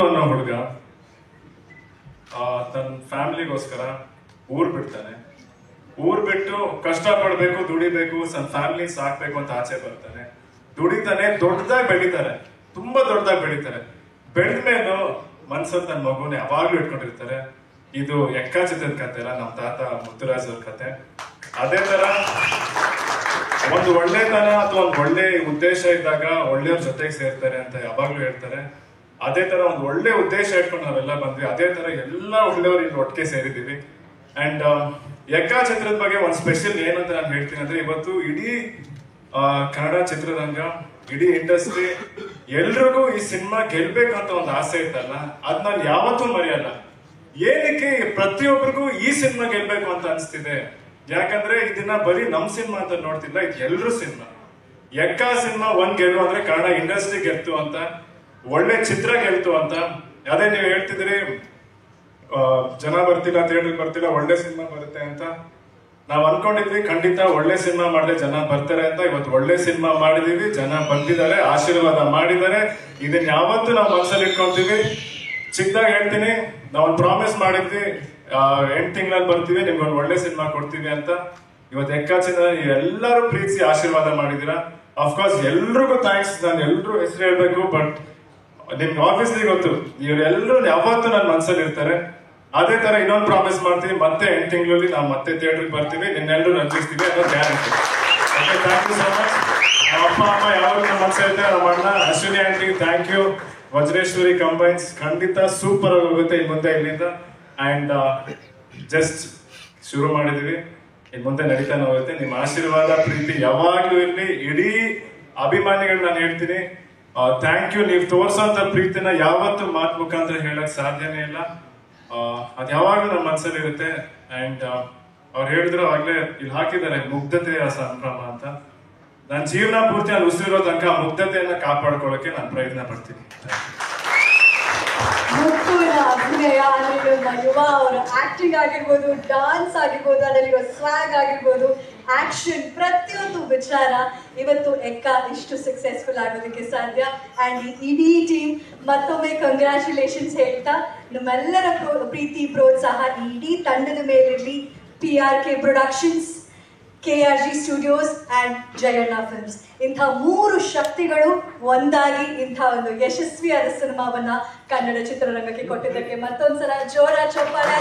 ಅನ್ನೋ ಹುಡುಗ ತನ್ನ ಫ್ಯಾಮಿಲಿಗೋಸ್ಕರ ಊರ್ ಬಿಡ್ತಾನೆ. ಊರ್ ಬಿಟ್ಟು ಕಷ್ಟ ಪಡ್ಬೇಕು, ದುಡಿಬೇಕು, ತನ್ನ ಫ್ಯಾಮಿಲಿ ಸಾಕ್ಬೇಕು ಅಂತ ಆಚೆ ಬರ್ತಾನೆ. ದುಡಿತಾನೆ, ದೊಡ್ಡದಾಗಿ ಬೆಳಿತಾರೆ, ತುಂಬಾ ದೊಡ್ಡದಾಗಿ ಬೆಳಿತಾರೆ. ಬೆಳೆದ್ಮೇಲೂ ಮನ್ಸಲ್ಲಿ ತನ್ನ ಮಗುನ ಯಾವಾಗ್ಲೂ ಇಟ್ಕೊಂಡಿರ್ತಾರೆ. ಇದು ಎಕ್ಕ ಚಿತ್ರದ ಕತೆ ಅಲ್ಲ, ನಮ್ಮ ತಾತ ಮುತ್ತುರಾಜ್ ಅವ್ರ ಕತೆ. ಅದೇ ತರ ಒಂದು ಒಳ್ಳೆತನ ಅಥವಾ ಒಂದು ಒಳ್ಳೆ ಉದ್ದೇಶ ಇದ್ದಾಗ ಒಳ್ಳೆಯವ್ರ ಜೊತೆಗೆ ಸೇರ್ತಾರೆ ಅಂತ ಯಾವಾಗ್ಲೂ ಹೇಳ್ತಾರೆ. ಅದೇ ತರ ಒಂದು ಒಳ್ಳೆ ಉದ್ದೇಶ ಇಟ್ಕೊಂಡು ನಾವೆಲ್ಲ ಬಂದ್ವಿ. ಅದೇ ತರ ಎಲ್ಲ ಒಳ್ಳೆಯವ್ರು ಇಲ್ಲಿ ಒಟ್ಟಿಗೆ ಸೇರಿದೀವಿ. ಅಂಡ್ ಎಕ್ಕ ಚಿತ್ರದ ಬಗ್ಗೆ ಒಂದು ಸ್ಪೆಷಲ್ ಏನಂತ ನಾನು ಹೇಳ್ತೀನಿ ಅಂದ್ರೆ, ಇವತ್ತು ಇಡೀ ಕನ್ನಡ ಚಿತ್ರರಂಗ, ಇಡೀ ಇಂಡಸ್ಟ್ರಿ ಎಲ್ರಿಗೂ ಈ ಸಿನಿಮಾ ಗೆಲ್ಬೇಕಂತ ಒಂದು ಆಸೆ ಇತ್ತಲ್ಲ, ಅದ್ ನಾನು ಯಾವತ್ತೂ ಮರೆಯಲ್ಲ. ಏನಕ್ಕೆ ಪ್ರತಿಯೊಬ್ಬರಿಗೂ ಈ ಸಿನಿಮಾ ಗೆಲ್ಬೇಕು ಅಂತ ಅನ್ಸ್ತಿದೆ? ಯಾಕಂದ್ರೆ ಇದನ್ನ ಬರೀ ನಮ್ ಸಿನಿಮಾ ಅಂತ ನೋಡ್ತಿಲ್ಲ, ಇದು ಎಲ್ರೂ ಸಿನಿಮಾ. ಎಕ್ಕ ಸಿನಿಮಾ ಒಂದ್ ಗೆಲ್ಲು ಅಂದ್ರೆ ಕನ್ನಡ ಇಂಡಸ್ಟ್ರಿ ಗೆಲ್ತು ಅಂತ, ಒಳ್ಳೆ ಚಿತ್ರ ಗೆಲ್ತು ಅಂತ. ಅದೇ ನೀವು ಹೇಳ್ತಿದ್ರಿ ಜನ ಬರ್ತಿಲ್ಲ, ಥಿಯೇಟರ್ ಬರ್ತಿಲ್ಲ, ಒಳ್ಳೆ ಸಿನಿಮಾ ಬರುತ್ತೆ ಅಂತ. ನಾವ್ ಅನ್ಕೊಂಡಿದ್ವಿ ಖಂಡಿತ ಒಳ್ಳೆ ಸಿನಿಮಾ ಮಾಡಿದ್ರೆ ಜನ ಬರ್ತಾರೆ ಅಂತ. ಇವತ್ತು ಒಳ್ಳೆ ಸಿನಿಮಾ ಮಾಡಿದೀವಿ, ಜನ ಬಂದಿದ್ದಾರೆ, ಆಶೀರ್ವಾದ ಮಾಡಿದ್ದಾರೆ. ಇದನ್ನ ಯಾವತ್ತೂ ನಾವು ಮನಸ್ಸಲ್ಲಿ ಇಟ್ಕೊಂತೀವಿ. ಚಿಕ್ಕದಾಗಿ ಹೇಳ್ತೀನಿ, ನಾವೊಂದು ಪ್ರಾಮಿಸ್ ಮಾಡಿದ್ವಿ, 8 ತಿಂಗಳಲ್ಲಿ ಬರ್ತೀವಿ, ನಿಮ್ಗೊಂದು ಒಳ್ಳೆ ಸಿನಿಮಾ ಕೊಡ್ತೀವಿ ಅಂತ. ಇವತ್ತು ಎಕ್ಕಾಚಿಂದ ನೀವೆಲ್ಲರೂ ಪ್ರೀತಿಸಿ ಆಶೀರ್ವಾದ ಮಾಡಿದೀರಾ. ಅಫ್ಕೋರ್ಸ್ ಎಲ್ರಿಗೂ ಥ್ಯಾಂಕ್ಸ್. ನಾನು ಎಲ್ರೂ ಹೆಸರು ಹೇಳ್ಬೇಕು, ಬಟ್ ನಿಮ್ಗೆ ಆಬ್ವಿಯಸ್ಲಿ ಗೊತ್ತು, ಇವರೆಲ್ಲರೂ ಯಾವತ್ತೂ ನನ್ನ ಮನಸ್ಸಲ್ಲಿ ಇರ್ತಾರೆ. ಅದೇ ತರ ಇನ್ನೊಂದು ಪ್ರಾಮಿಸ್ ಮಾಡ್ತೀವಿ, ಮತ್ತೆ 8 ತಿಂಗಳಲ್ಲಿ ನಾವು ಮತ್ತೆ ಥಿಯೇಟರ್ಗೆ ಬರ್ತೀವಿ, ನಿನ್ನೆಲ್ಲರೂ ರಂಜಿಸ್ತೀವಿ ಅನ್ನೋ guarantee. Okay, thank you so much. ನಮ್ಮ ಅಪ್ಪ ಅಮ್ಮ ಯಾವಾಗ ನಮ್ಮ ಮನಸ್ಸಲ್ಲಿ ಇರ್ತಾರೆ, ನಮ್ಮ ಅಣ್ಣ Ashwini aunty thank you, Vajreshwari combines ಖಂಡಿತ ಸೂಪರ್ ಆಗಿ ಹೋಗುತ್ತೆ ಇನ್ ಮುಂದೆ ಇಲ್ಲಿಂದ. ಅಂಡ್ ಜಸ್ಟ್ ಶುರು ಮಾಡಿದೀವಿ, ಇನ್ ಮುಂದೆ ನಡೀತಾನೆ ಹೋಗುತ್ತೆ. ನಿಮ್ಮ ಆಶೀರ್ವಾದ ಪ್ರೀತಿ ಯಾವಾಗ್ಲೂ ಇರ್ಲಿ. ಇಡೀ ಅಭಿಮಾನಿಗಳು ನಾನು ಹೇಳ್ತೀನಿ, ಥ್ಯಾಂಕ್ ಯು. ನೀವು ತೋರ್ಸೋಂತ ಪ್ರೀತಿನ ಯಾವತ್ತೂ ಮಾತು ಮುಖಾಂತರ ಹೇಳಕ್ ಸಾಧ್ಯನೇ ಇಲ್ಲ. ಅದ್ ಯಾವಾಗ್ಲೂ ನಮ್ಮ ಮನಸ್ಸಲ್ಲಿ ಇರುತ್ತೆ. ಅಂಡ್ ಅವ್ರು ಹೇಳಿದ್ರು ಆಗ್ಲೇ ಇಲ್ಲಿ ಹಾಕಿದ್ದಾರೆ, ಮುಗ್ಧತೆಯ ಸಂಭ್ರಮ ಅಂತ. ನನ್ನ ಜೀವನ ಪೂರ್ತಿ ನಾನು ಉಸಿರಿರೋ ತನಕ ಆ ಮುಗ್ಧತೆಯನ್ನ ಕಾಪಾಡ್ಕೊಳ್ಳೋಕೆ ನಾನು ಪ್ರಯತ್ನ ಪಡ್ತೀನಿ. ಮುತ್ತುವಿನ ಅಭಿನಯ, ಅದರಲ್ಲಿರುವ ಯುವ ಅವರ ಆಕ್ಟಿಂಗ್ ಆಗಿರ್ಬೋದು, ಡಾನ್ಸ್ ಆಗಿರ್ಬೋದು, ಅದರಲ್ಲಿರುವ ಸ್ವಾಗ್ ಆಗಿರ್ಬೋದು, ಆಕ್ಷನ್, ಪ್ರತಿಯೊಂದು ವಿಚಾರ ಇವತ್ತು ಎಕ್ಕ ಇಷ್ಟು ಸಕ್ಸಸ್ಫುಲ್ ಆಗೋದಕ್ಕೆ ಸಾಧ್ಯ. ಅಂಡ್ ಈ ಇಡೀ ಟೀಮ್ ಮತ್ತೊಮ್ಮೆ ಕಂಗ್ರ್ಯಾಚುಲೇಷನ್ಸ್ ಹೇಳ್ತಾ, ನಮ್ಮೆಲ್ಲರ ಪ್ರೀತಿ ಪ್ರೋತ್ಸಾಹ ಈ ಇಡೀ ತಂಡದ ಮೇಲಿರಲಿ. PRK productions, KRG studios and Jayanna films, ಇಂಥ 3 ಶಕ್ತಿಗಳು ಒಂದಾಗಿ ಇಂಥ ಒಂದು ಯಶಸ್ವಿಯಾದ ಸಿನಿಮಾವನ್ನ ಕನ್ನಡ ಚಿತ್ರರಂಗಕ್ಕೆ ಕೊಟ್ಟಿದ್ದಕ್ಕೆ ಮತ್ತೊಂದ್ಸಲ ಜೋರ ಚಪ್ಪಾಳೆ.